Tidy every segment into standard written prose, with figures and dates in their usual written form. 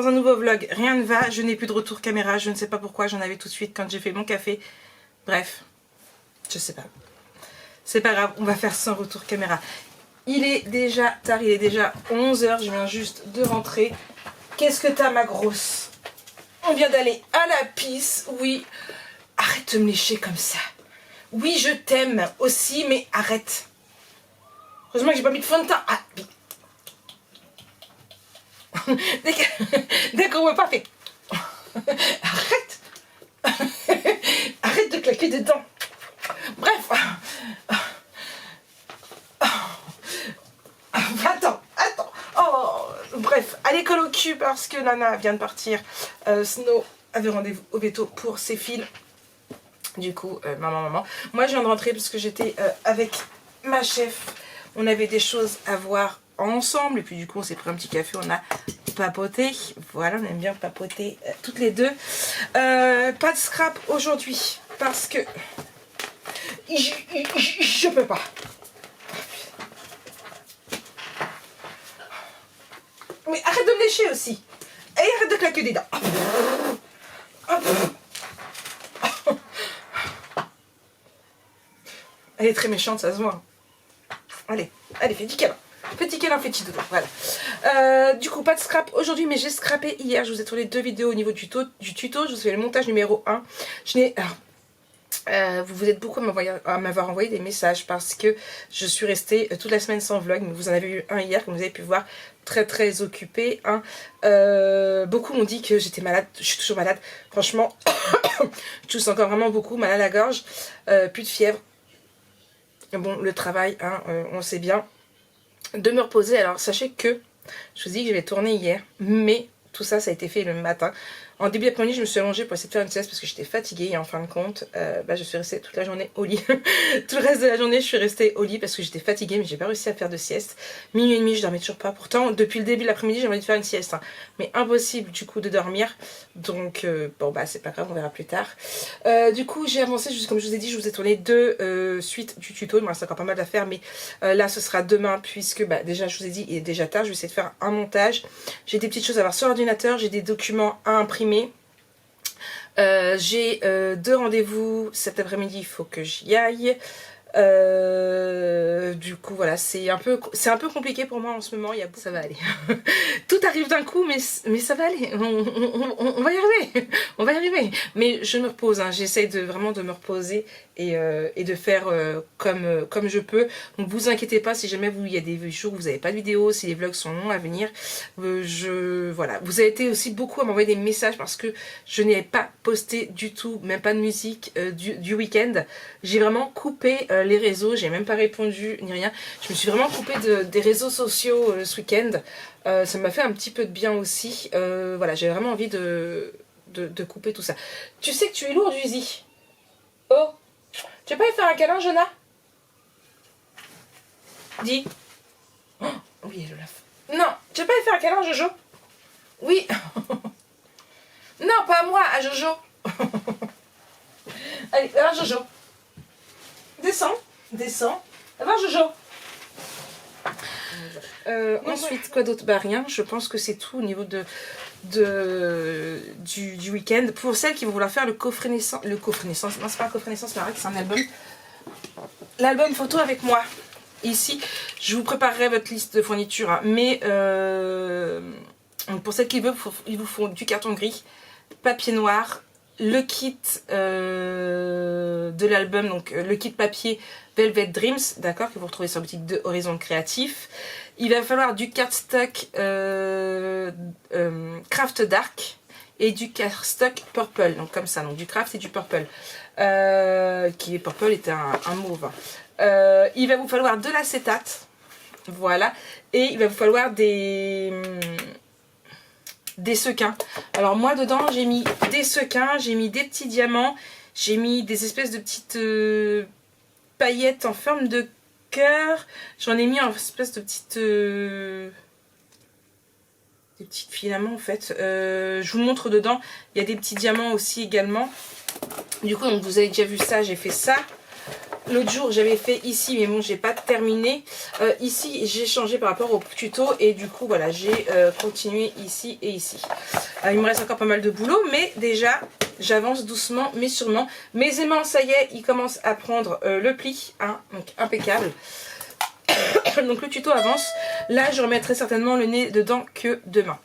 dans un nouveau vlog, rien ne va, je n'ai plus de retour caméra, je ne sais pas pourquoi, j'en avais tout de suite quand j'ai fait mon café. Bref, je sais pas. C'est pas grave, on va faire sans retour caméra. Il est déjà tard, il est déjà 11 h, je viens juste de rentrer. Qu'est-ce que t'as ma grosse? On vient d'aller à la pisse, oui. Arrête de me lécher comme ça. Oui, je t'aime aussi, mais arrête. Heureusement que j'ai pas mis de fond de teint. Ah, dès qu'on veut pas faire. Arrête. Arrête de claquer des dents. Bref. Attends. Oh, bref, à l'école au cul parce que Nana vient de partir. Snow avait rendez-vous au veto pour ses fils. Du coup, maman. Moi, je viens de rentrer parce que j'étais avec ma chef. On avait des choses à voir ensemble. Et puis, du coup, on s'est pris un petit café. On a papoté. Voilà, on aime bien papoter toutes les deux. Pas de scrap aujourd'hui parce que je peux pas. Mais arrête de me lécher aussi. Et arrête de claquer des dents. Elle est très méchante, ça se voit. Allez, fais petit câlin. Petit câlin, petit dodo. Voilà. Du coup, pas de scrap aujourd'hui, mais j'ai scrappé hier. Je vous ai tourné 2 vidéos au niveau du tuto. Je vous ai fait le montage numéro 1. Je n'ai... vous êtes beaucoup à m'avoir envoyé des messages parce que je suis restée toute la semaine sans vlog, mais vous en avez eu un hier comme vous avez pu voir, très occupée. Hein. Beaucoup m'ont dit que j'étais malade, je suis toujours malade, franchement, je tousse encore vraiment beaucoup, mal à la gorge, plus de fièvre. Bon, le travail, hein, on sait bien, de me reposer. Alors sachez que je vous dis que je vais tourner hier, mais tout ça, ça a été fait le matin. En début d'après-midi, je me suis allongée pour essayer de faire une sieste parce que j'étais fatiguée et en fin de compte, je suis restée toute la journée au lit. Tout le reste de la journée, je suis restée au lit parce que j'étais fatiguée, mais j'ai pas réussi à faire de sieste. Minuit et demi, je dormais toujours pas. Pourtant, depuis le début de l'après-midi, j'ai envie de faire une sieste. Hein. Mais impossible du coup de dormir. Donc, c'est pas grave, on verra plus tard. Du coup, j'ai avancé, juste comme je vous ai dit, je vous ai tourné 2 suites du tuto. Il me reste encore pas mal à faire, mais là, ce sera demain puisque déjà, je vous ai dit, il est déjà tard. Je vais essayer de faire un montage. J'ai des petites choses à voir sur l'ordinateur, j'ai des documents à imprimer. J'ai 2 rendez-vous cet après-midi, il faut que j'y aille. Du coup voilà, c'est un peu compliqué pour moi en ce moment. Ça va aller. Tout arrive d'un coup, mais ça va aller. On va y arriver. On va y arriver. Mais je me repose, hein. J'essaye vraiment de me reposer et de faire comme je peux. Donc vous inquiétez pas si jamais il y a des jours où vous n'avez pas de vidéo, si les vlogs sont longs à venir. Voilà. Vous avez été aussi beaucoup à m'envoyer des messages parce que je n'ai pas posté du tout, même pas de musique du week-end. J'ai vraiment coupé les réseaux, j'ai même pas répondu ni rien. Je me suis vraiment coupée des réseaux sociaux ce week-end. Ça m'a fait un petit peu de bien aussi. Voilà, j'ai vraiment envie de couper tout ça. Tu sais que tu es lourde, Uzi. Oh, tu veux pas y faire un câlin, Jonah? Dis. Oh, oui, je la fais. Non, tu veux pas y faire un câlin, Jojo? Oui. Non, pas à moi, à Jojo. Allez, alors Jojo. Descends. Ça va, Jojo? Ensuite, quoi d'autre? Rien. Je pense que c'est tout au niveau du week-end. Pour celles qui vont vouloir faire le coffret naissance. Non, c'est pas un coffret naissance, mais arrête, c'est un album. L'album photo avec moi. Ici, je vous préparerai votre liste de fournitures. Hein. Mais pour celles qui veulent, il vous faut du carton gris, papier noir, le kit de l'album, donc le kit papier Velvet Dreams, d'accord, que vous retrouvez sur la boutique de Horizon Créatif. Il va falloir du cardstock Craft Dark et du cardstock Purple, donc comme ça, donc du craft et du purple, qui est purple était un mauve. Il va vous falloir de l'acétate, voilà, et il va vous falloir des sequins. Alors moi dedans j'ai mis des sequins, j'ai mis des petits diamants, j'ai mis des espèces de petites paillettes en forme de cœur, j'en ai mis en espèce de petites des petits filaments en fait. Je vous montre dedans, il y a des petits diamants aussi également. Du coup donc vous avez déjà vu ça, j'ai fait ça. l'autre jour j'avais fait ici, mais bon j'ai pas terminé. Ici j'ai changé par rapport au tuto et du coup voilà j'ai continué ici et ici. Il me reste encore pas mal de boulot, mais déjà j'avance doucement mais sûrement. Mes aimants, ça y est, ils commencent à prendre le pli, hein, donc impeccable. Donc le tuto avance. Là je remettrai certainement le nez dedans que demain.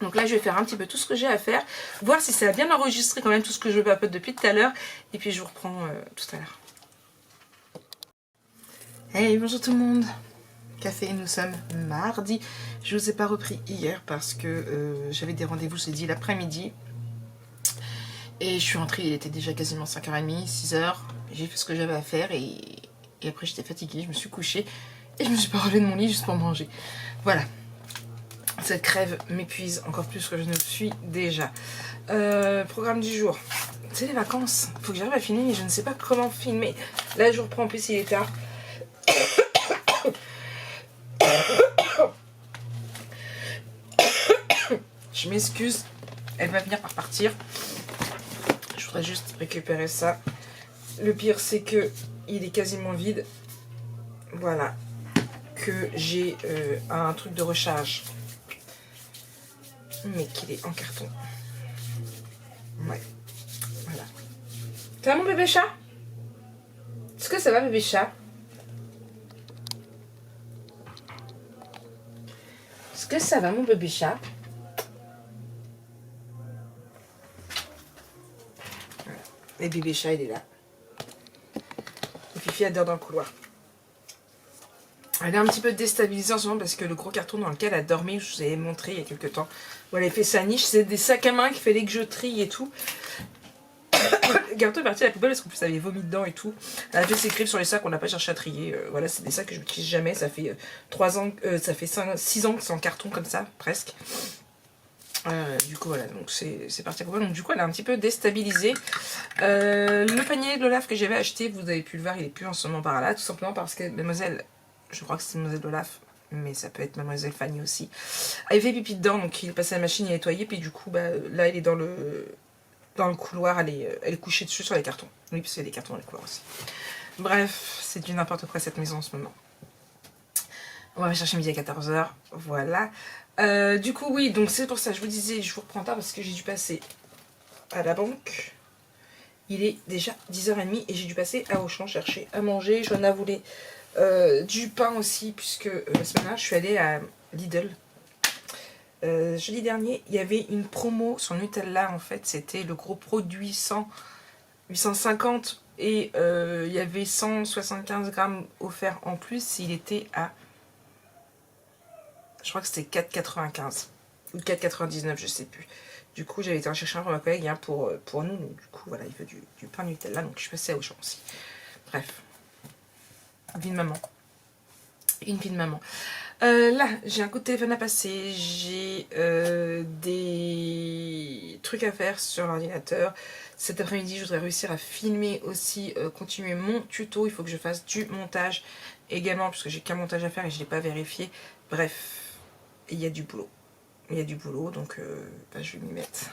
Donc là je vais faire un petit peu tout ce que j'ai à faire, voir si ça a bien enregistré quand même tout ce que je papote depuis tout à l'heure, et puis je vous reprends tout à l'heure. Hey, bonjour tout le monde. Café, nous sommes mardi. Je vous ai pas repris hier parce que j'avais des rendez-vous, j'ai dit l'après-midi. Et je suis rentrée, il était déjà quasiment 5h30, 6h. J'ai fait ce que j'avais à faire et après j'étais fatiguée, je me suis couchée et je me suis pas relevée de mon lit juste pour manger. Voilà. Cette crève m'épuise encore plus que je ne le suis déjà. Programme du jour. C'est les vacances. Il faut que j'arrive à filmer, mais je ne sais pas comment filmer. Là, je reprends. En plus, il est tard. Je m'excuse. Elle va venir par partir. Je voudrais juste récupérer ça. Le pire, c'est que il est quasiment vide. Voilà. Que j'ai un truc de recharge. Mais qu'il est en carton. Ouais. Voilà. Ça va mon bébé chat? Est-ce que ça va bébé chat? Est-ce que ça va mon bébé chat? Voilà. Et bébé chat il est là. Et Fifi elle dort dans le couloir. Elle est un petit peu déstabilisée en ce moment parce que le gros carton dans lequel elle a dormi, je vous avais montré il y a quelques temps, où elle a fait sa niche, c'est des sacs à main qu'il fallait que je trie et tout. Le carton est parti à la poubelle parce qu'en plus elle avait vomi dedans et tout. Elle a fait ses griffes sur les sacs qu'on n'a pas cherché à trier. Voilà, c'est des sacs que je n'utilise jamais. Ça fait 3 ans, ça fait 6 ans que c'est en carton comme ça, presque. Du coup voilà, donc c'est parti à poubelle. Donc du coup elle est un petit peu déstabilisée. Le panier de l'Olaf que j'avais acheté, vous avez pu le voir, il est plus en ce moment par là, tout simplement parce que mademoiselle, je crois que c'est mademoiselle Olaf, mais ça peut être mademoiselle Fanny aussi, elle fait pipi dedans, donc il est passé à la machine, il a nettoyé, puis du coup bah, là il est dans le couloir, elle est couchée dessus sur les cartons. Oui, parce qu'il y a des cartons dans les couloirs aussi. Bref, c'est du n'importe quoi cette maison en ce moment. On va chercher midi à 14h, voilà. Du coup oui, donc c'est pour ça, je vous disais, je vous reprends tard parce que j'ai dû passer à la banque. Il est déjà 10h30 et j'ai dû passer à Auchan chercher à manger. Joanna voulait du pain aussi, puisque la semaine dernière je suis allée à Lidl. Jeudi dernier, il y avait une promo sur Nutella, en fait, c'était le gros produit 850 et il y avait 175 grammes offerts en plus. Il était à, je crois que c'était 4,95 ou 4,99, je sais plus. Du coup, j'avais été en chercher un pour ma collègue, hein, pour nous. Donc, du coup, voilà, il veut du pain Nutella, donc je suis passée à Auchan aussi. Bref. Vie de maman. Une vie de maman. Là, j'ai un coup de téléphone à passer, j'ai des trucs à faire sur l'ordinateur. Cet après-midi, je voudrais réussir à filmer aussi, continuer mon tuto. Il faut que je fasse du montage également, puisque j'ai qu'un montage à faire et je ne l'ai pas vérifié. Bref, il y a du boulot. Il y a du boulot, donc bah, je vais m'y mettre.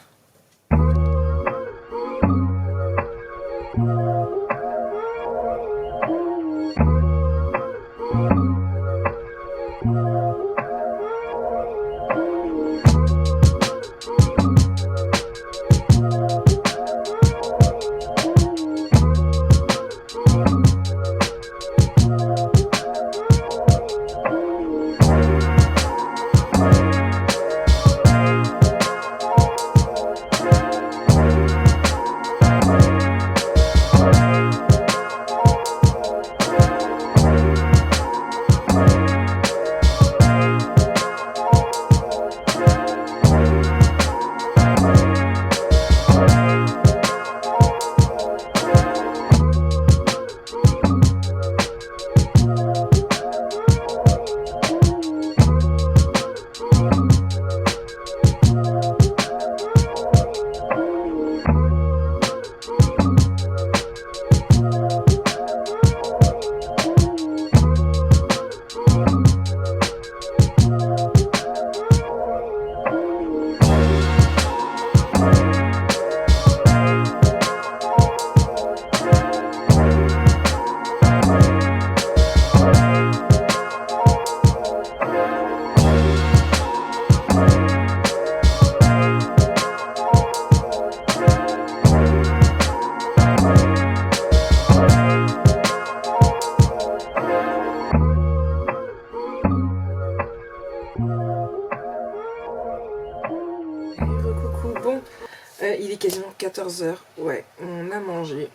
Il est quasiment 14 h. Ouais, on a mangé.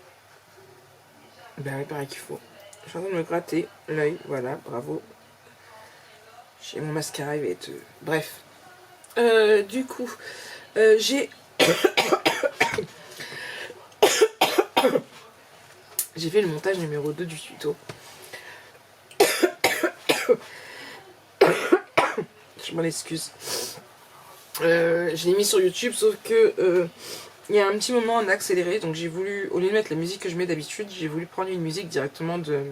Ben oui, pareil qu'il faut. Je suis en train de me gratter l'œil, voilà, bravo. J'ai mon mascara, il va être... Bref. Du coup, j'ai... j'ai fait le montage numéro 2 du tuto. Je m'en excuse. Je l'ai mis sur YouTube, sauf que... il y a un petit moment en accéléré, donc j'ai voulu, au lieu de mettre la musique que je mets d'habitude, j'ai voulu prendre une musique directement de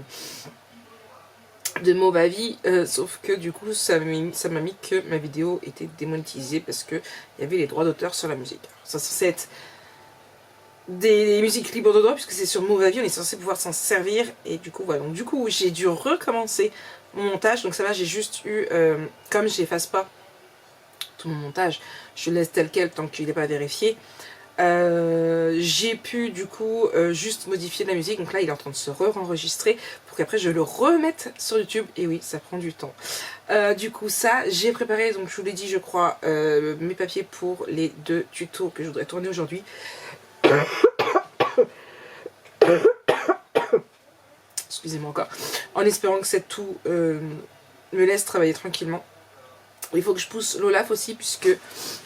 Movavi, sauf que du coup ça m'a mis que ma vidéo était démonétisée parce que il y avait les droits d'auteur sur la musique. Ça censé être des musiques libres de droit puisque c'est sur Movavi, on est censé pouvoir s'en servir et du coup voilà. Donc du coup j'ai dû recommencer mon montage, donc ça va, j'ai juste eu, comme je n'efface pas tout mon montage, je le laisse tel quel tant qu'il n'est pas vérifié. J'ai pu du coup juste modifier la musique, donc là il est en train de se re-enregistrer pour qu'après je le remette sur YouTube, et oui ça prend du temps. Du coup ça j'ai préparé, donc je vous l'ai dit je crois, mes papiers pour les 2 tutos que je voudrais tourner aujourd'hui. Excusez-moi encore, en espérant que cette toux me laisse travailler tranquillement. Il faut que je pousse l'Olaf aussi puisque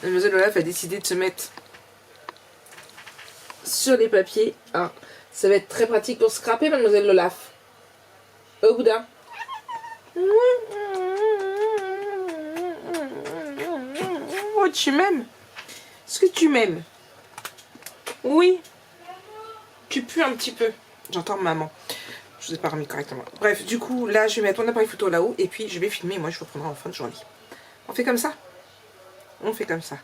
mademoiselle Olaf a décidé de se mettre sur les papiers. Ah, ça va être très pratique pour scraper, mademoiselle Lolaf. Au boudin. Oh, tu m'aimes? Est-ce que tu m'aimes? Oui. Tu pues un petit peu. J'entends maman. Je vous ai pas remis correctement. Bref, du coup, là, je vais mettre mon appareil photo là-haut et puis je vais filmer. Moi, je vous reprendrai en fin de journée. On fait comme ça? On fait comme ça.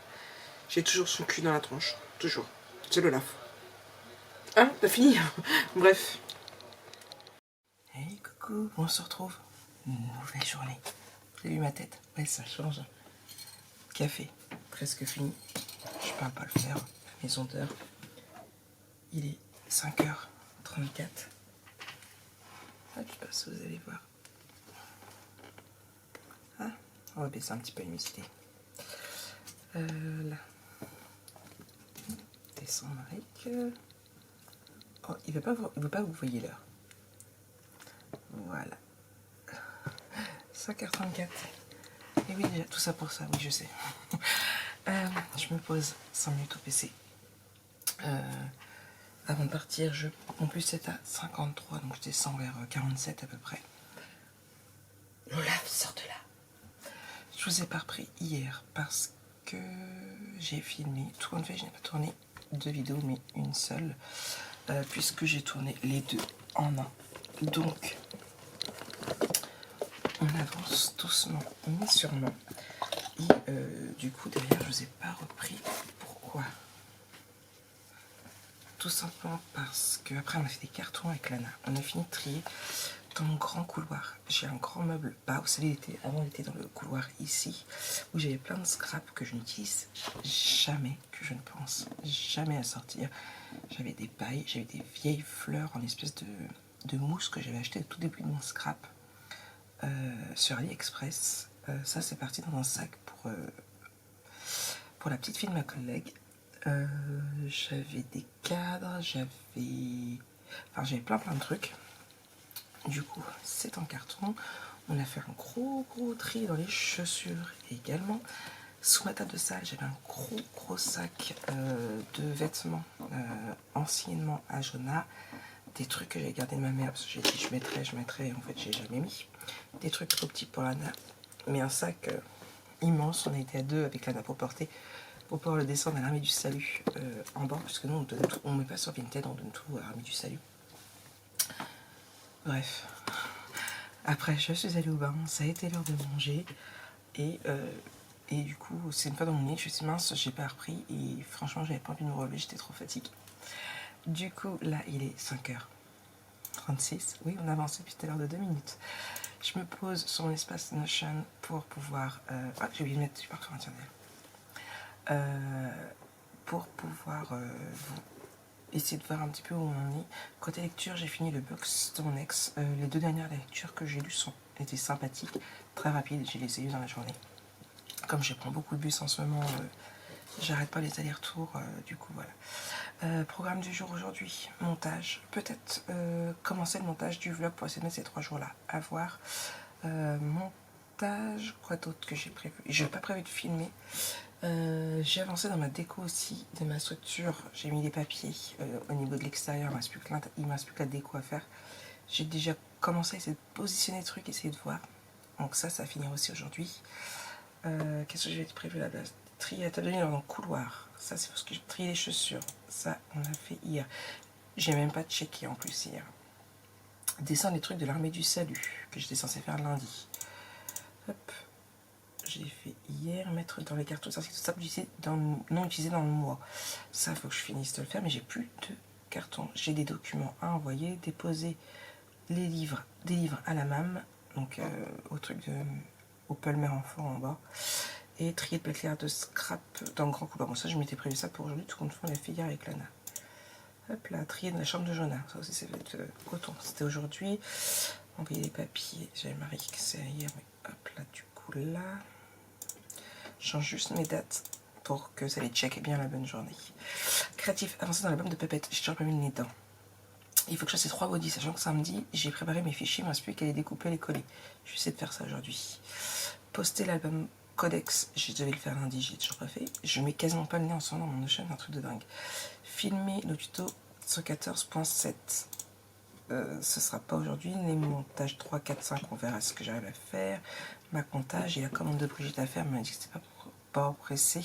J'ai toujours son cul dans la tronche. Toujours. C'est Lolaf. Hein, t'as fini? Bref. Hey, coucou, on se retrouve. Nouvelle journée. Vous avez vu ma tête? Ouais, ça change. Café, presque fini. Je peux pas le faire. Maison d'heure. Il est 5h34. Ah, je sais pas si vous allez voir. Ah, on va baisser un petit peu l'humidité. Là. Descendre avec... Oh, il veut pas que vous voyez l'heure. Voilà. 5h34. Et oui, déjà, tout ça pour ça, oui, je sais. Je me pose 5 minutes au PC. Avant de partir, en plus c'est à 53, donc je descends vers 47 à peu près. Olaf, sors de là. Je vous ai pas repris hier parce que j'ai filmé, tout compte fait, je n'ai pas tourné 2 vidéos, mais une seule, puisque j'ai tourné les 2 en un. Donc, on avance doucement, mais sûrement. Et du coup, derrière, je vous ai pas repris. Pourquoi? Tout simplement parce qu'après on a fait des cartons avec Lana. On a fini de trier dans mon grand couloir. J'ai un grand meuble bas. Vous savez, avant il était dans le couloir ici, où j'avais plein de scraps que je n'utilise jamais, que je ne pense jamais à sortir. J'avais des pailles, j'avais des vieilles fleurs en espèce de mousse que j'avais acheté au tout début de mon scrap sur AliExpress. Ça c'est parti dans un sac pour la petite fille de ma collègue. J'avais des cadres, j'avais plein de trucs. Du coup, c'est en carton. On a fait un gros tri dans les chaussures également. Sous ma table de salle, j'avais un gros sac de vêtements anciennement à Jona. Des trucs que j'ai gardé de ma mère parce que j'ai dit je mettrais, en fait j'ai jamais mis. Des trucs trop petits pour Lana, mais un sac immense. On a été à 2 avec Lana pour porter. Pour pouvoir le descendre à l'Armée du Salut en bord, parce que nous on ne met pas sur Vinted, on donne tout à l'Armée du Salut. Bref, après je suis allée au bain, ça a été l'heure de manger, et du coup c'est une fois dans mon nez, je suis mince, j'ai pas repris, et franchement j'avais pas envie de me relever, j'étais trop fatiguée. Du coup là il est 5h36, oui on a avancé depuis tout à l'heure de 2 minutes. Je me pose sur mon espace Notion pour pouvoir... Ah j'ai oublié de mettre du parfum intérieur. Pour pouvoir essayer de voir un petit peu où on en est. Côté lecture, j'ai fini le box de mon ex. Les 2 dernières lectures que j'ai lues étaient sympathiques, très rapides, j'ai les ai lues dans la journée. Comme je prends beaucoup de bus en ce moment, J'arrête pas les allers-retours, du coup voilà. Programme du jour aujourd'hui, montage. Peut-être commencer le montage du vlog pour essayer de mettre ces 3 jours-là. À voir. Montage, quoi d'autre que j'ai prévu? Je n'ai pas prévu de filmer. J'ai avancé dans ma déco aussi, de ma structure. J'ai mis les papiers au niveau de l'extérieur. Il ne me reste plus que la déco à faire. J'ai déjà commencé à essayer de positionner le truc, essayer de voir. Donc ça va finir aussi aujourd'hui. Qu'est-ce que j'ai prévu là-bas? Trier la table de nuit dans le couloir. Ça, c'est parce que j'ai trié les chaussures. Ça, on l'a fait hier. J'ai même pas checké en plus hier. Descendre les trucs de l'armée du salut que j'étais censée faire lundi. Hop. J'ai fait hier. Mettre dans les cartons. Ça, c'est tout ça non utilisé dans le mois. Ça, il faut que je finisse de le faire. Mais j'ai plus de cartons. J'ai des documents à envoyer. Déposer des livres à la MAM. Donc, au truc de... au Pelmer Enfant en bas. Et trier de plaquer de scrap dans le grand couloir. Bon, ça, je m'étais prévu ça pour aujourd'hui, tout compte fait, on l'a fait hier avec Lana. Hop là, trier dans la chambre de Jonah. Ça aussi, c'est fait coton. C'était aujourd'hui. Envoyer les papiers. J'avais marqué que c'est hier, mais hop là, du coup, là. Je change juste mes dates pour que ça les check bien la bonne journée. Créatif, avancer dans l'album de Pépette. J'ai toujours pas mis le nez dedans. Il faut que je fasse ces 3 bodys, sachant que samedi, j'ai préparé mes fichiers, il ne me reste plus qu'à les découper et les coller. Je vais essayer de faire ça aujourd'hui. Poster l'album Codex, je devais le faire lundi, j'ai toujours pas fait. Je mets quasiment pas le nez ensemble dans mon Notion, un truc de dingue. Filmer le tuto 114.7. Ce sera pas aujourd'hui. Les montages 3, 4, 5, on verra ce que j'arrive à faire. Ma comptage et la commande de Brigitte à faire, mais elle m'a dit que c'était pas pressé.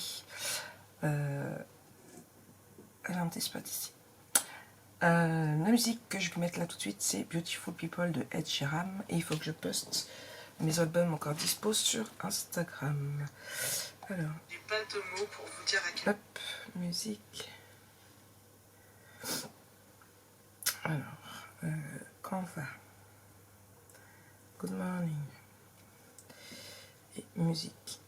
Elle a un petit spot ici. La musique que je vais mettre là tout de suite, c'est Beautiful People de Ed Sheeran. Et il faut que je poste mes albums encore dispo sur Instagram. Alors, j'ai pas de mots pour vous dire à quel... Hop, musique. Alors, Canva. Good morning. Et musique.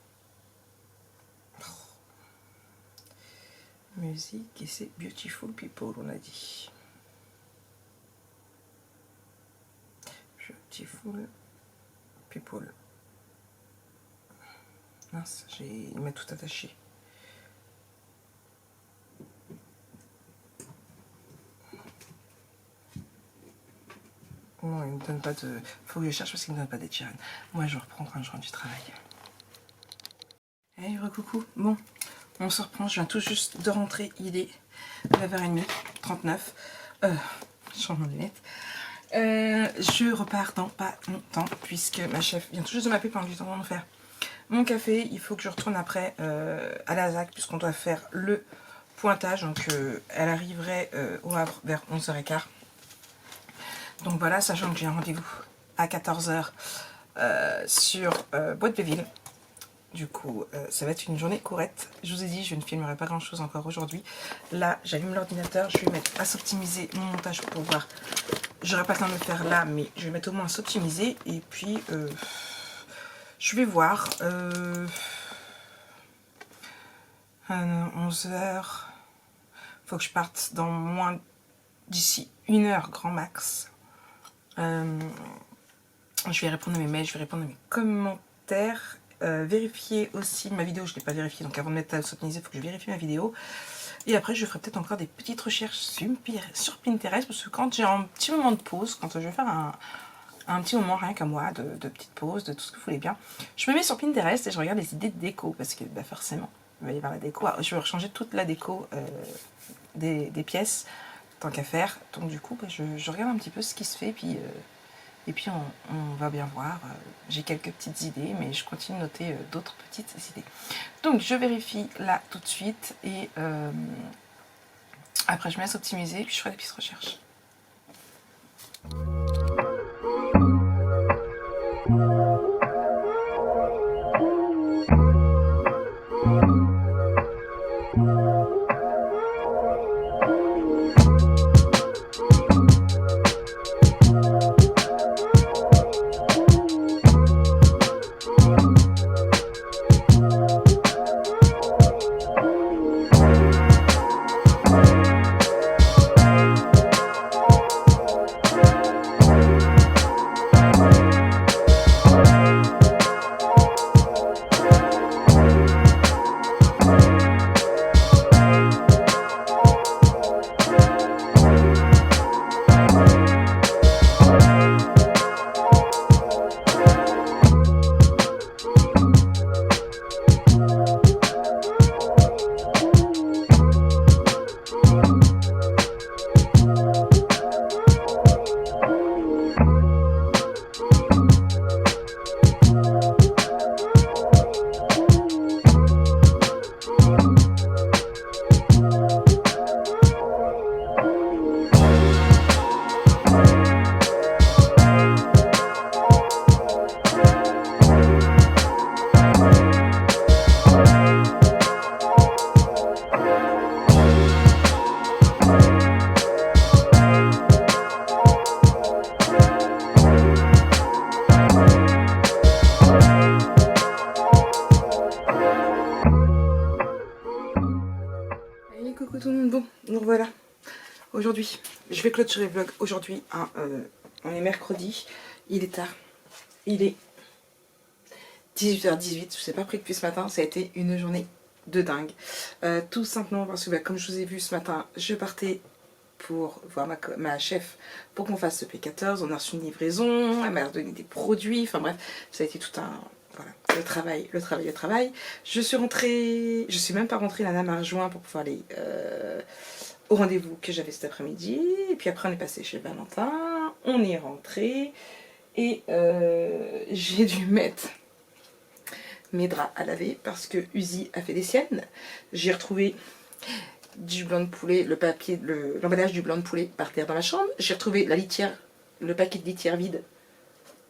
Musique, et c'est Beautiful People, on a dit. Beautiful People. Mince, il m'a tout attaché. Non, il ne me donne pas de... Faut que je cherche parce qu'il ne me donne pas des Sheeran. Moi, je reprends quand je rentre du travail. Hey, recoucou. Bon, on se reprend. Je viens tout juste de rentrer. Il est 9h30, 39. Je change mon lunette. Je repars dans pas longtemps puisque ma chef vient tout juste de m'appeler pour me dire comment faire mon café. Il faut que je retourne après à la ZAC puisqu'on doit faire le pointage. Donc elle arriverait au Havre vers 11h15. Donc voilà, sachant que j'ai un rendez-vous à 14h sur Bois-de-Péville. Du coup, ça va être une journée courette. Je vous ai dit, je ne filmerai pas grand-chose encore aujourd'hui. Là, j'allume l'ordinateur. Je vais mettre à s'optimiser mon montage pour voir. J'aurai pas le temps de le faire là, mais je vais mettre au moins à s'optimiser. Et puis, je vais voir. 11h. Faut que je parte dans moins d'ici 1 heure, grand max. Je vais répondre à mes mails, je vais répondre à mes commentaires. Vérifier aussi ma vidéo, je ne l'ai pas vérifiée, donc avant de mettre à s'optimiser, il faut que je vérifie ma vidéo. Et après, je ferai peut-être encore des petites recherches sur Pinterest, parce que quand j'ai un petit moment de pause, quand je vais faire un petit moment rien qu'à moi, de petite pause, de tout ce que vous voulez bien, je me mets sur Pinterest et je regarde les idées de déco, parce que bah, forcément, il va y avoir la déco. Alors, je vais rechanger toute la déco des pièces, tant qu'à faire. Donc du coup, bah, je regarde un petit peu ce qui se fait, et puis on va bien voir. J'ai quelques petites idées, mais je continue de noter d'autres petites idées. Donc je vérifie là tout de suite et après je me laisse optimiser et puis je ferai des petites recherches. Coucou tout le monde, bon, nous voilà. Aujourd'hui, je vais clôturer le vlog aujourd'hui, hein, on est mercredi, il est tard, il est 18h18, je ne sais pas pris depuis ce matin, ça a été une journée de dingue. Tout simplement parce que bah, comme je vous ai vu ce matin, je partais pour voir ma chef pour qu'on fasse ce P14, on a reçu une livraison, elle m'a donné des produits, enfin bref, ça a été tout un... Voilà, le travail. Je suis rentrée, je suis même pas rentrée, Lana m'a rejoint pour pouvoir aller au rendez-vous que j'avais cet après-midi. Et puis après on est passé chez Valentin, on est rentré et j'ai dû mettre mes draps à laver parce que Uzi a fait des siennes. J'ai retrouvé du blanc de poulet, le papier, l'emballage du blanc de poulet par terre dans la chambre. J'ai retrouvé la litière, le paquet de litière vide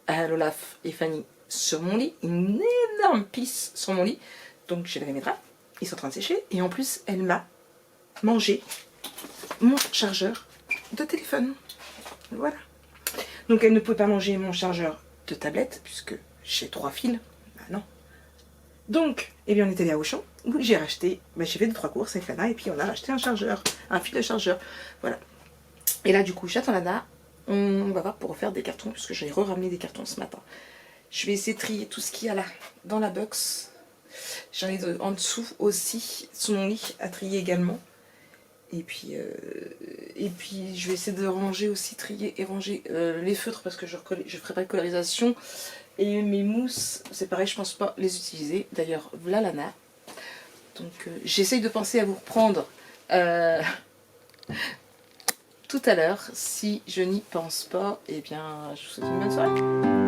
à Olaf et Fanny sur mon lit, une énorme pisse sur mon lit. Donc j'ai lavé mes draps, ils sont en train de sécher. Et en plus, elle m'a mangé mon chargeur de téléphone. Voilà. Donc elle ne pouvait pas manger mon chargeur de tablette, puisque j'ai 3 fils. Bah non. Donc, eh bien on est allé à Auchan, où j'ai racheté, bah, j'ai fait 2-3 courses avec Lana, et puis on a racheté un chargeur, un fil de chargeur. Voilà. Et là du coup, j'attends Lana, on va voir pour refaire des cartons, puisque j'ai ramené des cartons ce matin. Je vais essayer de trier tout ce qu'il y a là, dans la box. J'en ai en dessous aussi, sous mon lit, à trier également. Et puis je vais essayer de ranger aussi, trier et ranger les feutres, parce que je ferai pas de colorisation. Et mes mousses, c'est pareil, je pense pas les utiliser. D'ailleurs, voilà Lana. Donc j'essaye de penser à vous reprendre tout à l'heure. Si je n'y pense pas, eh bien, je vous souhaite une bonne soirée.